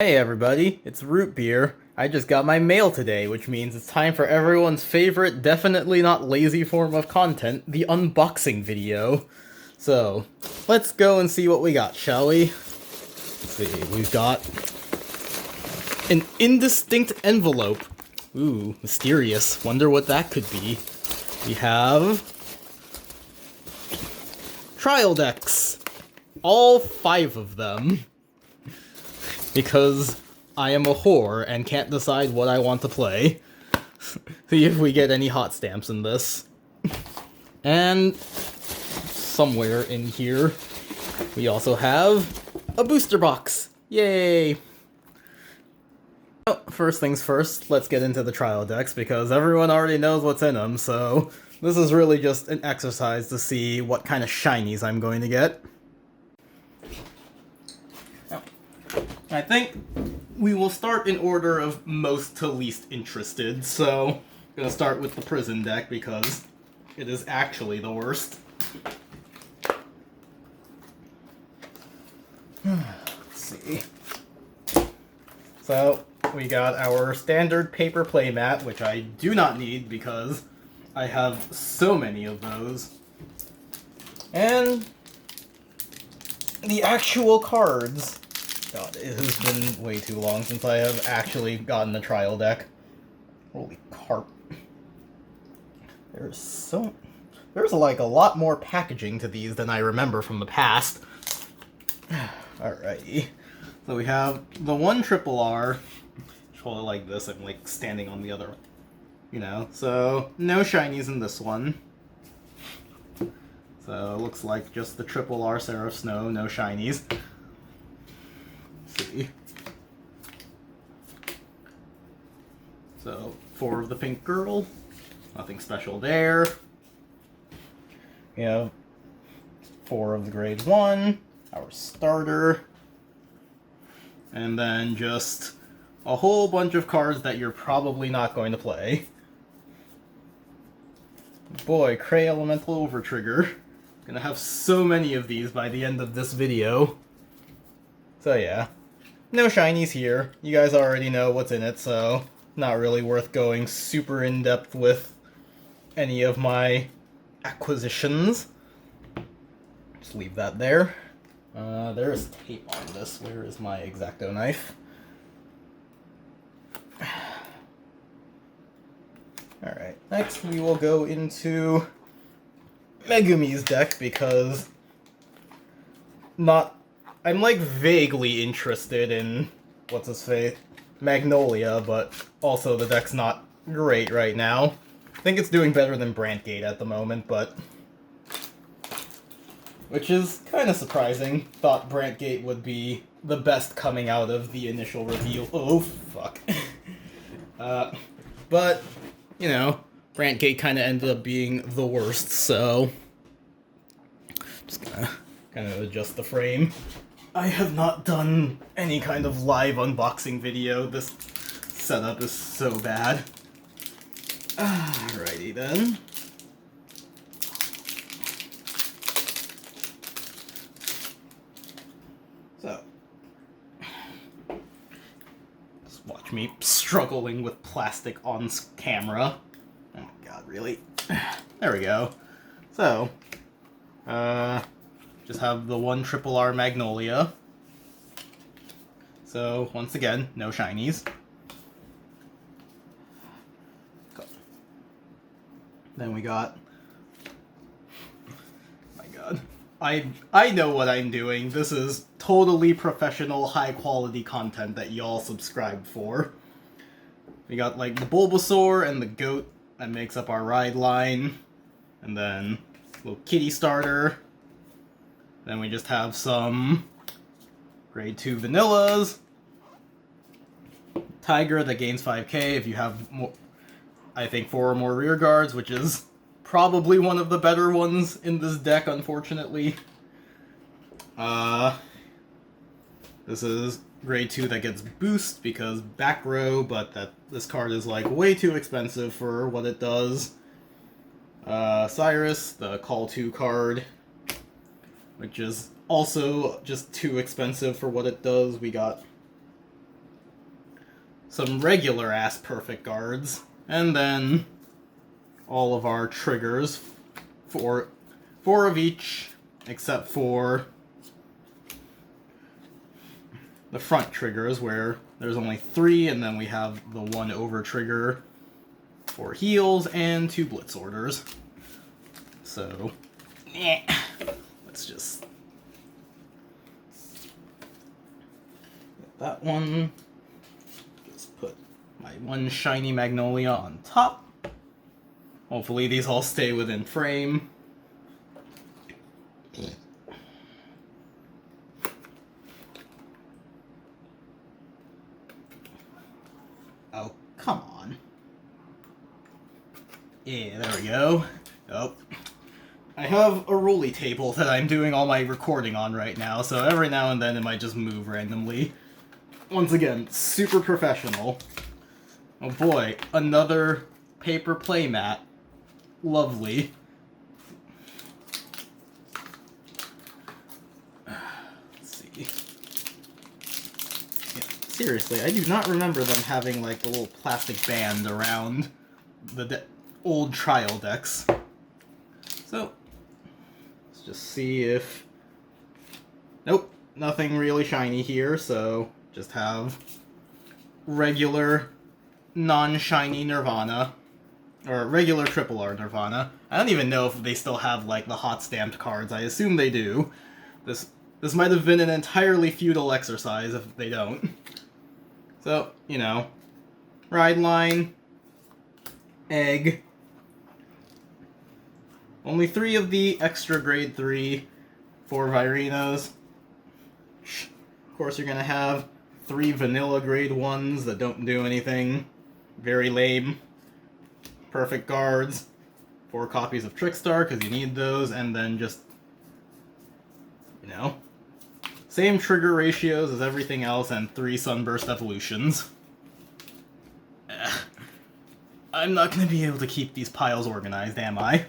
Hey everybody, it's Root Beer. I just got my mail today, which means it's time for everyone's favorite, definitely not lazy form of content, the unboxing video. So, let's go and see what we got, shall we? Let's see, we've got an indistinct envelope. Ooh, mysterious. Wonder what that could be. We have trial decks. All 5 of them. Because I am a whore and can't decide what I want to play. See if we get any hot stamps in this. And somewhere in here, we also have a booster box. Yay! First things first, let's get into the trial decks because everyone already knows what's in them, so this is really just an exercise to see what kind of shinies I'm going to get. I think we will start in order of most to least interested, so I'm gonna start with the prison deck because it is actually the worst. Let's see. So, we got our standard paper playmat, which I do not need because I have so many of those. And the actual cards. God, it has been way too long since I have actually gotten a trial deck. Holy carp. There's like a lot more packaging to these than I remember from the past. Alrighty. So we have the one triple R. Hold it like this, I'm like standing on the other. You know, so no shinies in this one. So it looks like just the triple R Seraph Snow, no shinies. See. So 4 of the pink girl, nothing special there. We have 4 of the grade 1, our starter, and then just a whole bunch of cards that you're probably not going to play. Boy, Cray Elemental Overtrigger. Gonna have so many of these by the end of this video. So yeah. No shinies here. You guys already know what's in it, so not really worth going super in-depth with any of my acquisitions. Just leave that there. There's tape on this. Where is my X-Acto knife? Alright, next we will go into Megumi's deck because I'm like vaguely interested in what's his face, Magnolia, but also the deck's not great right now. I think it's doing better than Brantgate at the moment, but which is kind of surprising. Thought Brantgate would be the best coming out of the initial reveal. Oh fuck. But you know, Brantgate kind of ended up being the worst, so just gonna kind of adjust the frame. I have not done any kind of live unboxing video. This setup is so bad. Alrighty then. So, just watch me struggling with plastic on camera. Oh my god, really? There we go. So, just have the one triple R Magnolia. So, once again, no shinies. Then we got... my god. I know what I'm doing. This is totally professional, high-quality content that y'all subscribed for. We got, like, the Bulbasaur and the goat that makes up our ride line. And then, little kitty starter. Then we just have some grade 2 vanillas. Tiger that gains 5k if you have more, I think 4 or more rear guards, which is probably one of the better ones in this deck, unfortunately. This is grade 2 that gets boost because back row, but this card is like way too expensive for what it does. Cyrus, the Call 2 card, which is also just too expensive for what it does. We got some regular-ass perfect guards, and then all of our triggers, four of each, except for the front triggers, where there's only 3, and then we have the 1 over trigger for heals and 2 blitz orders. So, let's just get that one. Just put my 1 shiny Magnolia on top. Hopefully these all stay within frame. Oh, come on. Yeah, there we go. Oh. I have a rolly table that I'm doing all my recording on right now, so every now and then it might just move randomly. Once again, super professional. Oh boy, another paper playmat. Lovely. Let's see. Yeah, seriously, I do not remember them having like the little plastic band around the old trial decks. So, let's just see if... Nope, nothing really shiny here, so just have regular non-shiny Nirvana. Or regular Triple R Nirvana. I don't even know if they still have, like, the hot stamped cards. I assume they do. This might have been an entirely futile exercise if they don't. So, you know. Ride Line. Egg. Only 3 of the extra grade 3 for Virinos. Of course, you're gonna have 3 vanilla grade 1s that don't do anything. Very lame. Perfect guards. 4 copies of Trickstar, because you need those, and then just, you know, same trigger ratios as everything else, and 3 Sunburst Evolutions. I'm not gonna be able to keep these piles organized, am I?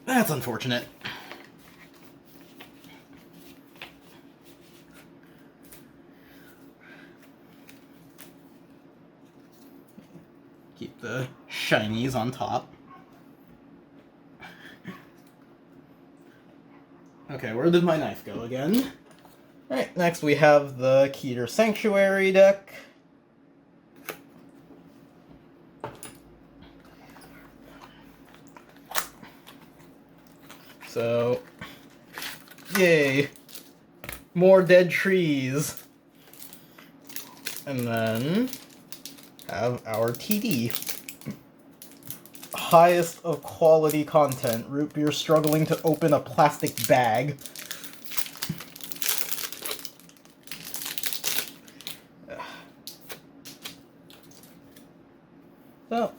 That's unfortunate. Keep the shinies on top. Okay, where did my knife go again? Alright, next we have the Keter Sanctuary deck. So, yay! More dead trees! And then have our TD. Highest of quality content. Root beer struggling to open a plastic bag. So,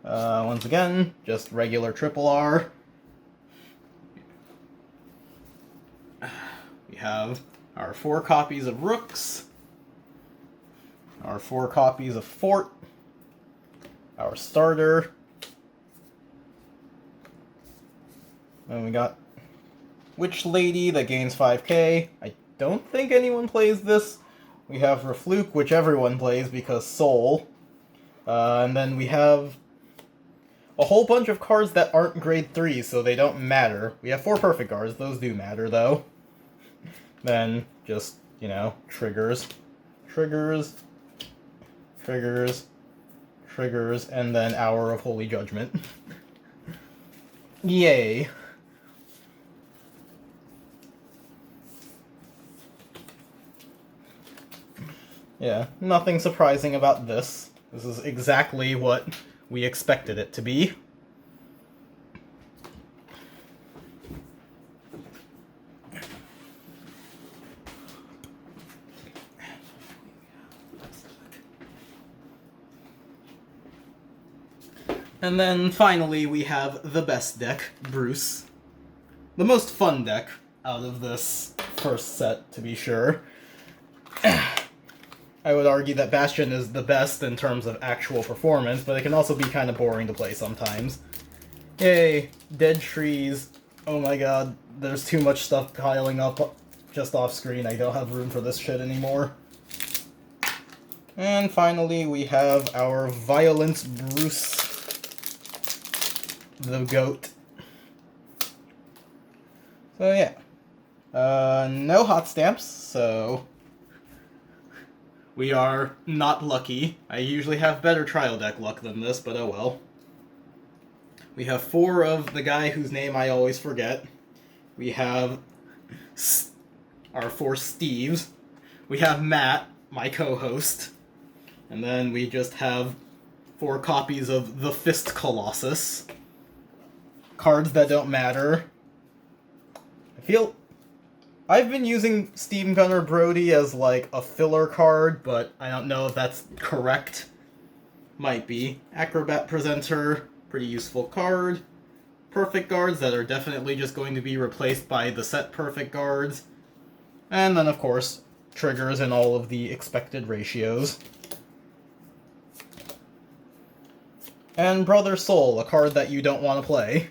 once again, just regular Triple R. We have our 4 copies of Rooks, our 4 copies of Fort, our starter, and we got Witch Lady that gains 5k. I don't think anyone plays this. We have Refluke, which everyone plays because Soul. And then we have a whole bunch of cards that aren't grade 3, so they don't matter. We have 4 perfect cards, those do matter though. Then just, you know, triggers, triggers, triggers, triggers, and then Hour of Holy Judgment. Yay. Yeah, nothing surprising about this. This is exactly what we expected it to be. And then finally we have the best deck, Bruce. The most fun deck out of this first set, to be sure. I would argue that Bastion is the best in terms of actual performance, but it can also be kind of boring to play sometimes. Yay, dead trees. Oh my god, there's too much stuff piling up just off screen. I don't have room for this shit anymore. And finally, we have our Violence Bruce, the GOAT. So yeah. No hot stamps, so we are not lucky. I usually have better trial deck luck than this, but oh well. We have 4 of the guy whose name I always forget. We have our 4 Steves. We have Matt, my co-host. And then we just have 4 copies of the Fist Colossus. Cards that don't matter. I've been using Steam Gunner Brody as like a filler card, but I don't know if that's correct. Might be. Acrobat Presenter, pretty useful card. Perfect Guards that are definitely just going to be replaced by the set Perfect Guards. And then, of course, triggers in all of the expected ratios. And Brother Soul, a card that you don't want to play.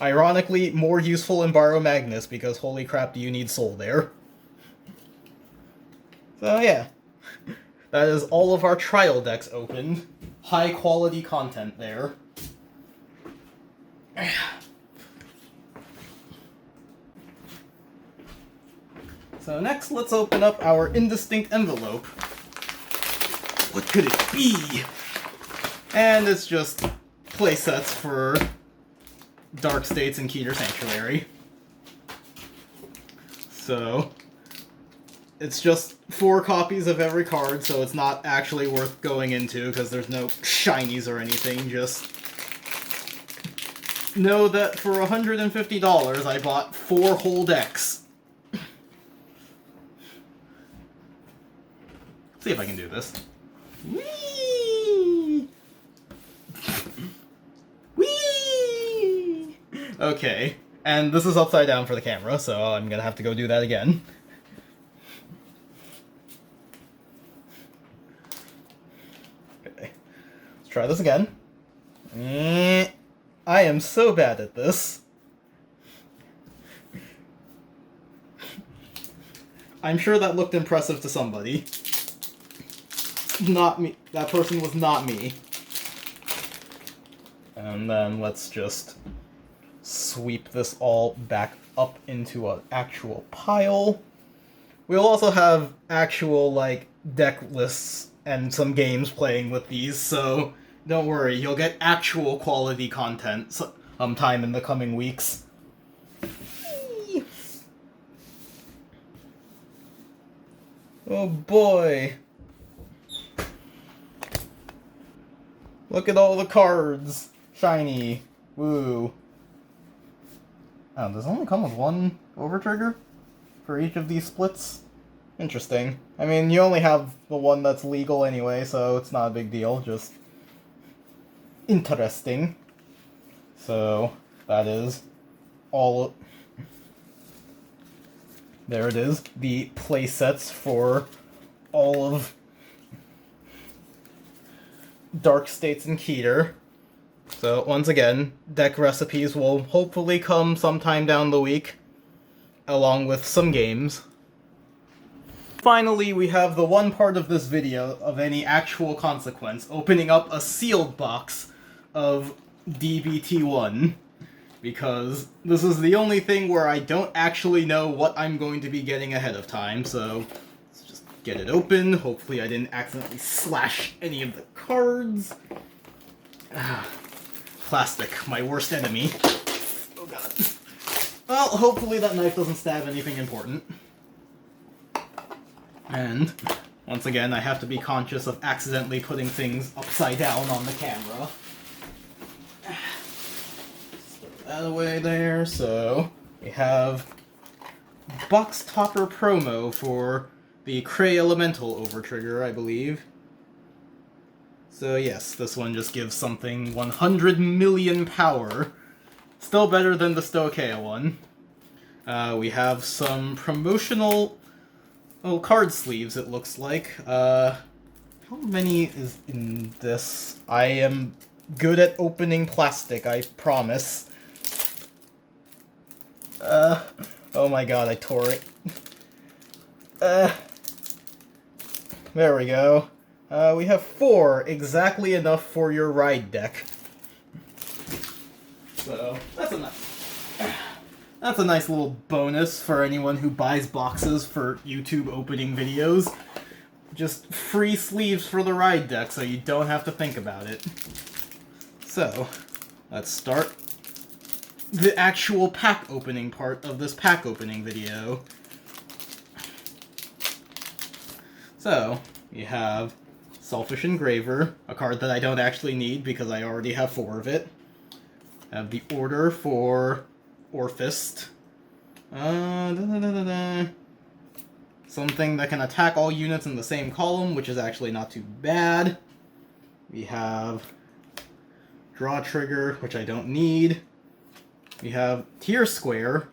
Ironically, more useful in Borrow Magnus, because holy crap do you need Soul there. So yeah, that is all of our trial decks opened. High quality content there. So next, let's open up our Indistinct Envelope. What could it be? And it's just playsets for Dark States and Keter Sanctuary. So it's just 4 copies of every card, so it's not actually worth going into because there's no shinies or anything. Just know that for $150 I bought 4 whole decks. See if I can do this. Whee! Whee! Okay, and this is upside down for the camera, so I'm gonna have to go do that again. Okay, let's try this again. I am so bad at this. I'm sure that looked impressive to somebody. Not me. That person was not me. And then let's just sweep this all back up into an actual pile. We'll also have actual, like, deck lists and some games playing with these, so don't worry, you'll get actual quality content sometime in the coming weeks. Oh boy. Look at all the cards! Shiny. Woo. Oh, does it only come with 1 overtrigger for each of these splits? Interesting. I mean, you only have the one that's legal anyway, so it's not a big deal, just interesting. So, that is all... There it is, the playsets for all of Dark States and Keter. So, once again, deck recipes will hopefully come sometime down the week, along with some games. Finally, we have the one part of this video of any actual consequence, opening up a sealed box of DBT1. Because this is the only thing where I don't actually know what I'm going to be getting ahead of time, so let's just get it open. Hopefully I didn't accidentally slash any of the cards. Plastic, my worst enemy. Oh god. Well, hopefully that knife doesn't stab anything important. And, once again, I have to be conscious of accidentally putting things upside down on the camera. Put that away there, so we have Box Topper promo for the Cray Elemental Overtrigger, I believe. So yes, this one just gives something 100 million power. Still better than the Stoicheia one. We have some promotional card sleeves, it looks like. How many is in this? I am good at opening plastic, I promise. Oh my god, I tore it. There we go. We have 4, exactly enough for your ride deck. So, that's a nice little bonus for anyone who buys boxes for YouTube opening videos. Just free sleeves for the ride deck, so you don't have to think about it. So, let's start the actual pack opening part of this pack opening video. So, you have Selfish Engraver, a card that I don't actually need because I already have 4 of it. I have the Order for Orphist. Something that can attack all units in the same column, which is actually not too bad. We have Draw Trigger, which I don't need. We have Tier Square,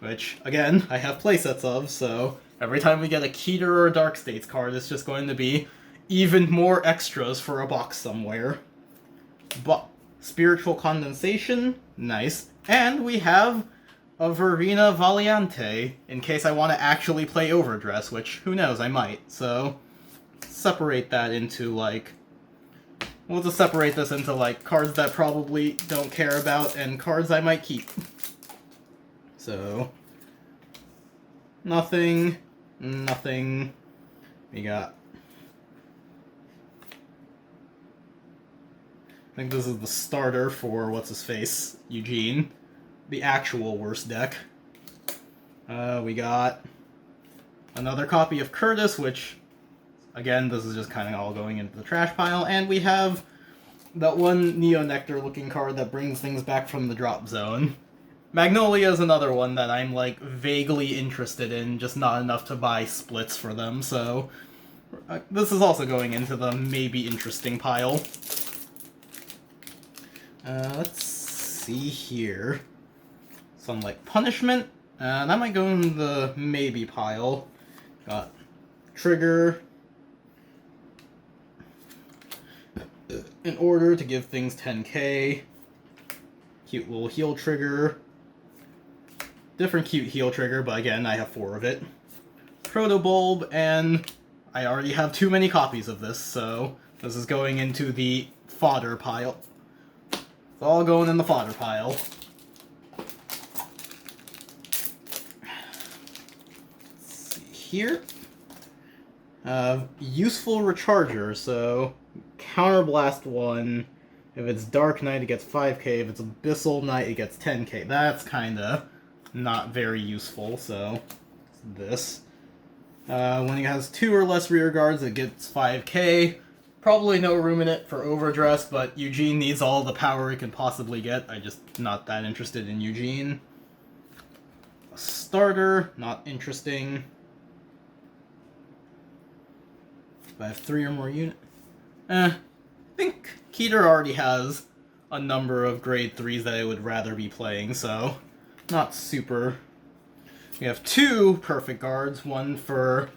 which, again, I have playsets of, so every time we get a Keter or a Dark States card, it's just going to be even more extras for a box somewhere. But Spiritual Condensation, nice. And we have a Verena Valiante, in case I want to actually play Overdress, which, who knows, I might. So, separate that into, like... We'll just separate this into, like, cards that probably don't care about and cards I might keep. So... Nothing. We got... I think this is the starter for what's-his-face, Eugene. The actual worst deck. We got another copy of Curtis, which, again, this is just kind of all going into the trash pile. And we have that one Neo-Nectar looking card that brings things back from the drop zone. Magnolia is another one that I'm, like, vaguely interested in, just not enough to buy splits for them, so... this is also going into the maybe interesting pile. Let's see here. Sunlight Punishment. That might go in the maybe pile. Got Trigger. In order to give things 10k. Cute little heal trigger. Different cute heal trigger, but again, I have 4 of it. Protobulb, and I already have too many copies of this, so this is going into the fodder pile. It's all going in the fodder pile. Let's see here. Useful Recharger, so Counterblast 1. If it's Dark Knight, it gets 5k. If it's Abyssal Knight, it gets 10k. That's kinda not very useful, so this. When it has 2 or less rear guards, it gets 5k. Probably no room in it for Overdress, but Eugene needs all the power it can possibly get. I'm just not that interested in Eugene. A starter, not interesting. If I have 3 or more units... I think Keter already has a number of grade 3s that I would rather be playing, so not super. We have 2 perfect guards, one for,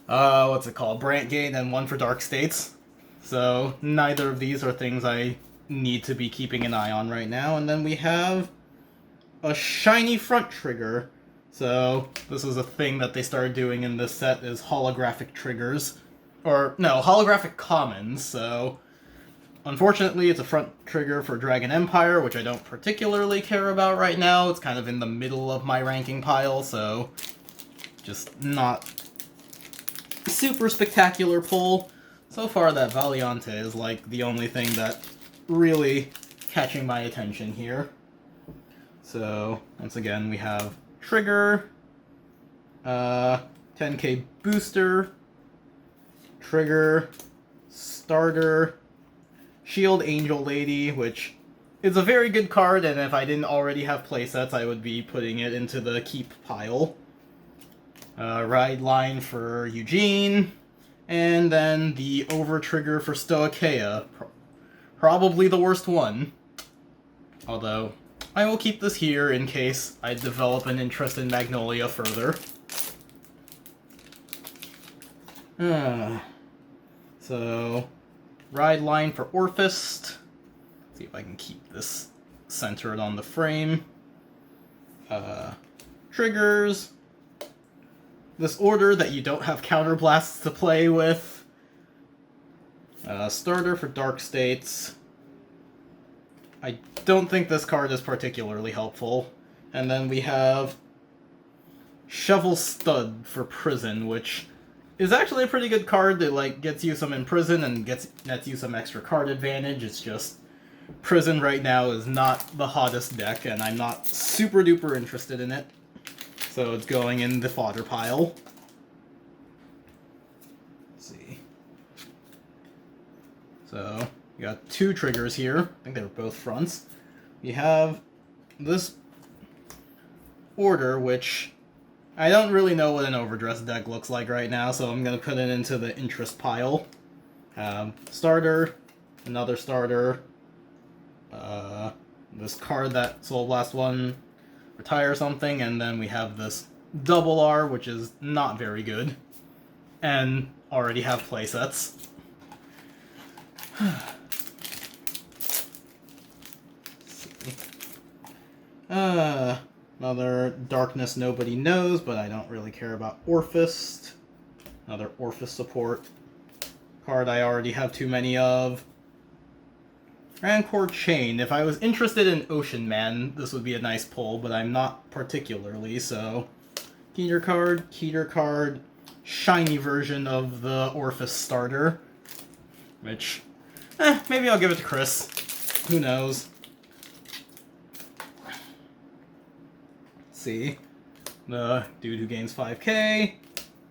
what's it called, Brantgate, and one for Dark States. So neither of these are things I need to be keeping an eye on right now. And then we have a shiny front trigger. So this is a thing that they started doing in this set, is holographic triggers. Or, no, holographic commons, so... Unfortunately, it's a front trigger for Dragon Empire, which I don't particularly care about right now. It's kind of in the middle of my ranking pile, so... just not super spectacular pull. So far, that Valiante is, like, the only thing that really catching my attention here. So, once again, we have Trigger, 10k Booster, Trigger, Starter, Shield Angel Lady, which is a very good card, and if I didn't already have playsets, I would be putting it into the keep pile. Ride Line for Eugene, and then the Over Trigger for Stoicheia. Probably the worst one. Although, I will keep this here in case I develop an interest in Magnolia further. So, Ride Line for Orphist. Let's see if I can keep this centered on the frame. Triggers. This order that you don't have counterblasts to play with. Starter for Dark States. I don't think this card is particularly helpful. And then we have Shovel Stud for Prison, which is actually a pretty good card that like gets you some in Prison and nets you some extra card advantage. It's just Prison right now is not the hottest deck, and I'm not super duper interested in it. So it's going in the fodder pile. Let's see. So, we got two triggers here. I think they were both fronts. We have this order, which I don't really know what an overdressed deck looks like right now, so I'm going to put it into the interest pile. Starter, another starter, this card that Soul Blast 1, retire something, and then we have this double R, which is not very good, and already have playsets. Another Darkness Nobody Knows, but I don't really care about Orphist. Another Orphist support card I already have too many of. Rancor Chain. If I was interested in Ocean Man, this would be a nice pull, but I'm not particularly, so... Keter card, shiny version of the Orphist starter. Which, maybe I'll give it to Chris. Who knows? Let's see. The dude who gains 5k.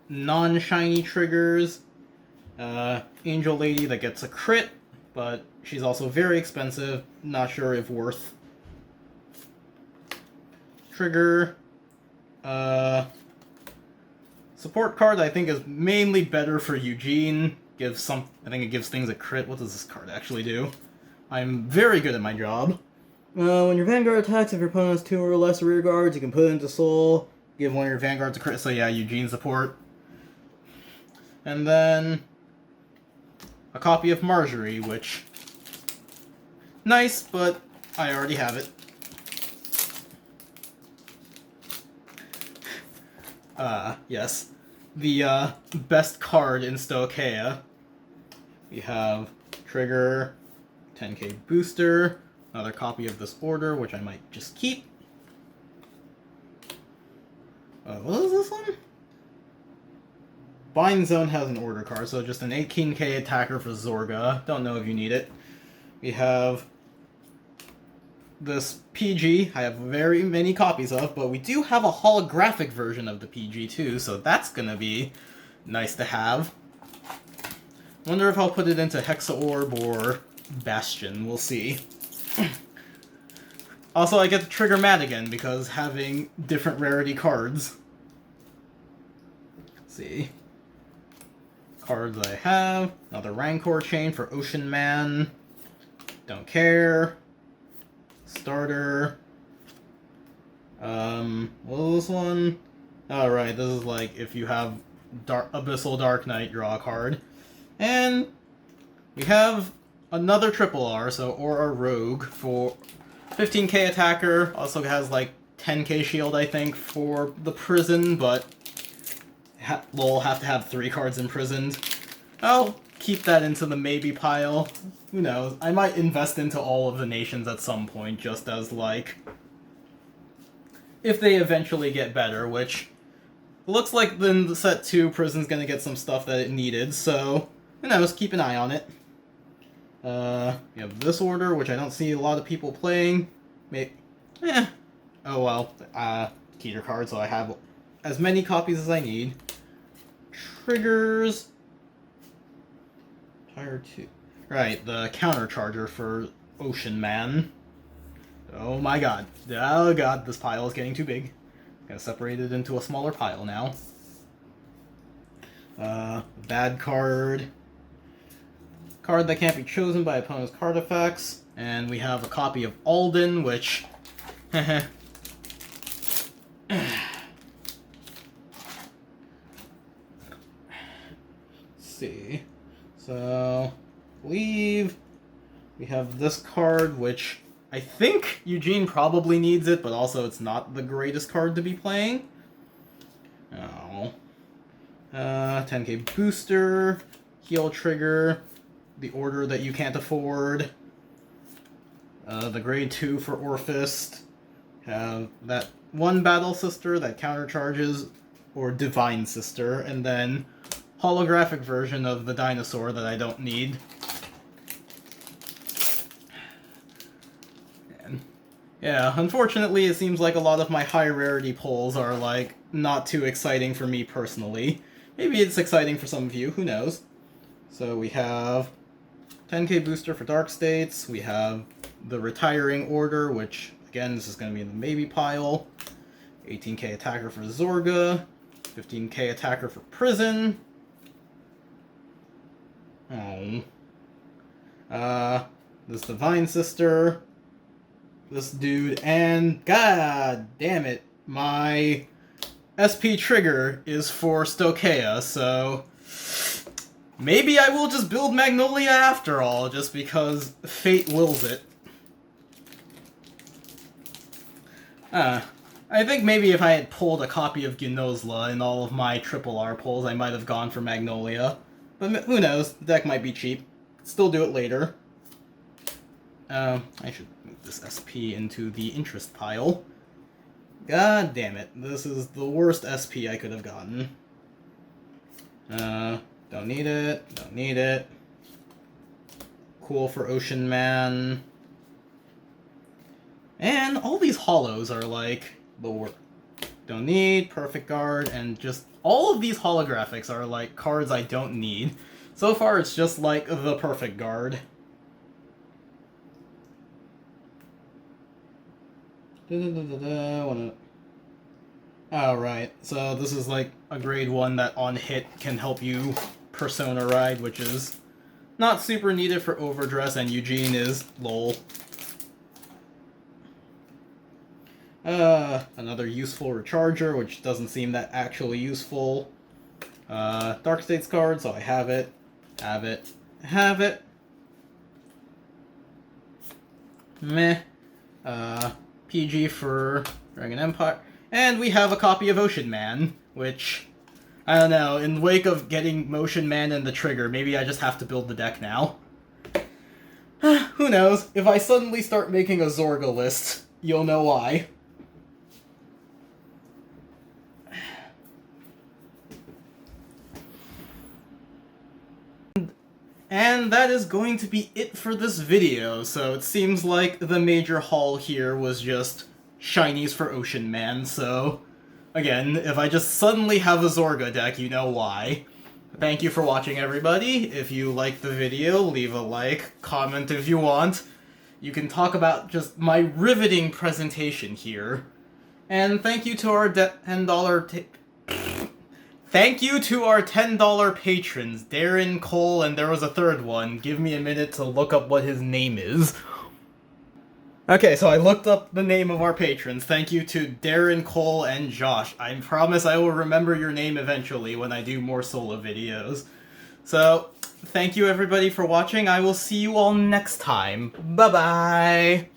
Non-shiny triggers. Angel Lady that gets a crit, but she's also very expensive. Not sure if worth. Trigger. Support card I think is mainly better for Eugene. I think it gives things a crit. What does this card actually do? I'm very good at my job. When your Vanguard attacks, if your opponent has 2 or less rear guards, you can put it into Soul. Give one of your Vanguards a crit. So yeah, Eugene support. And then a copy of Marjorie, which... nice, but I already have it. Yes. The, best card in Stoicheia. We have Trigger, 10k Booster, another copy of this order, which I might just keep. What is this one? Bind Zone has an order card, so just an 18k attacker for Zorga. Don't know if you need it. We have this PG, I have very many copies of, but we do have a holographic version of the PG too, so that's gonna be nice to have. Wonder if I'll put it into Hexa Orb or Bastion, we'll see. Also, I get to trigger Madigan because having different rarity cards. Let's see. Cards I have. Another Rancor Chain for Ocean Man. Don't care. Starter. What was this one? Alright, this is like if you have Abyssal Dark Knight, draw a card. And we have another triple R, so Aura Rogue for 15k attacker. Also has like 10k shield, I think, for the prison, but we'll have to have 3 cards imprisoned. I'll keep that into the maybe pile. Who knows? I might invest into all of the nations at some point, just as, like, if they eventually get better, which looks like in the set 2, Prison's gonna get some stuff that it needed, so who knows? Keep an eye on it. We have this order, which I don't see a lot of people playing. Oh well. Keter card, so I have as many copies as I need. Triggers. Tire 2. Right, the counter charger for Ocean Man. Oh my god. Oh god, this pile is getting too big. Gotta separate it into a smaller pile now. Bad card. Card that can't be chosen by opponent's card effects. And we have a copy of Alden, which... Let's see. So, we have this card, which I think Eugene probably needs it, but also it's not the greatest card to be playing. Oh. 10k Booster, Heal Trigger, the Order That You Can't Afford, the Grade 2 for Orphist, have that one Battle Sister that countercharges, or Divine Sister, and then holographic version of the dinosaur that I don't need. And yeah, unfortunately it seems like a lot of my high rarity pulls are like not too exciting for me personally. Maybe it's exciting for some of you, who knows. So we have 10k booster for Dark States, we have the Retiring Order, which again this is going to be in the maybe pile, 18k attacker for Zorga, 15k attacker for Prison. Oh. This Divine Sister, this dude, and god damn it, my SP trigger is for Stokeia, so maybe I will just build Magnolia after all, just because fate wills it. I think maybe if I had pulled a copy of Gunozla in all of my triple R pulls, I might have gone for Magnolia. But who knows, the deck might be cheap. Still do it later. I should move this SP into the interest pile. God damn it, this is the worst SP I could have gotten. Don't need it, don't need it. Cool for Ocean Man. And all these holos are like the worst. Don't need, Perfect Guard, and just all of these holographics are like cards I don't need. So far it's just like the Perfect Guard. Alright, so this is like a grade 1 that on hit can help you Persona Ride, which is not super needed for Overdress, and Eugene is lol. Another useful Recharger, which doesn't seem that actually useful. Dark States card, so I have it. Have it. Have it. Meh. PG for Dragon Empire. And we have a copy of Ocean Man, which, I don't know, in the wake of getting Motion Man and the trigger, maybe I just have to build the deck now. Who knows? If I suddenly start making a Zorga list, you'll know why. And that is going to be it for this video, so it seems like the major haul here was just shinies for Ocean Man, so again, if I just suddenly have a Zorga deck, you know why. Thank you for watching, everybody. If you liked the video, leave a like, comment if you want. You can talk about just my riveting presentation here. And thank you to our $10 Thank you to our $10 patrons, Darren, Cole, and there was a third one. Give me a minute to look up what his name is. Okay, so I looked up the name of our patrons. Thank you to Darren, Cole, and Josh. I promise I will remember your name eventually when I do more solo videos. So, thank you everybody for watching. I will see you all next time. Bye-bye!